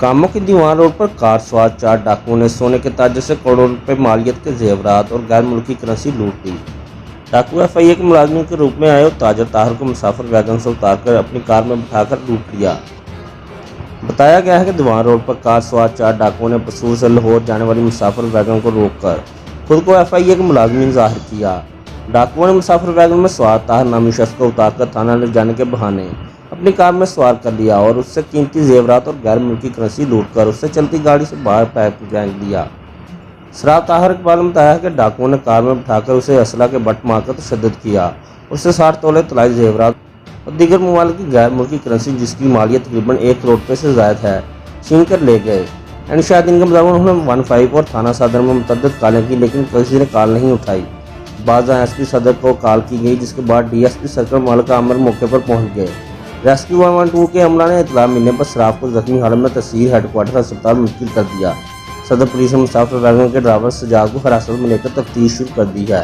कामों की दीवान रोड पर कार सवार 4 डाकुओं ने सोने के ताजे से करोड़ों रुपए मालियत के जेवरात और गैर मुल्की करेंसी लूट ली। डाकू एफआईए के मुलाजिम के रूप में आए और ताजर ताहिर को मुसाफिर वैगन से उतारकर अपनी कार में बिठाकर लूट लिया। बताया गया है कि दीवान रोड पर कार सवार 4 डाकुओं ने बसूर से लाहौर जाने वाली मुसाफिर वैगन को रोककर खुद को एफआईए के मुलाजिम जाहिर किया। डाकुओं ने मुसाफिर वैगन में सवार ताहिर नामी शख्स को उतारकर थाना ले जाने के बहाने अपनी कार में सवार कर लिया और उससे कीमती जेवरात और गैर मुल्की करेंसी लूटकर उससे चलती गाड़ी से बाहर फेंक दिया। सराब ताहिर इकबाल ने बताया कि डाकुओं ने कार में बिठाकर उसे असला के बट मारकर तशद्दुद किया। उससे 60 तोले तलाई जेवरात और दीगर ममालिक की गैर मुल्की करेंसी जिसकी मालियत तकरीबन 1 करोड़ रुपये से ज़ायद है छीन कर ले गए। एंड शायद के मुताबिक उन्होंने 15 और थाना सदर में मुतअद्दिद कॉलें की लेकिन किसी ने कॉल नहीं उठाई। बाज़ एसपी सदर को कॉल की गई जिसके बाद डीएसपी सर्कल मलिक आमिर मौके पर पहुंच गए। रेस्क्यू 112 के अमला ने इतला मिलने पर सराफ को जख्मी हालत में तहसील हेडक्वार्टर अस्पताल मुंतकिल कर दिया। सदर पुलिस ने मुसाफिर वैगन के ड्राइवर सजाद को हिरासत में लेकर तफ्तीश शुरू कर दी है।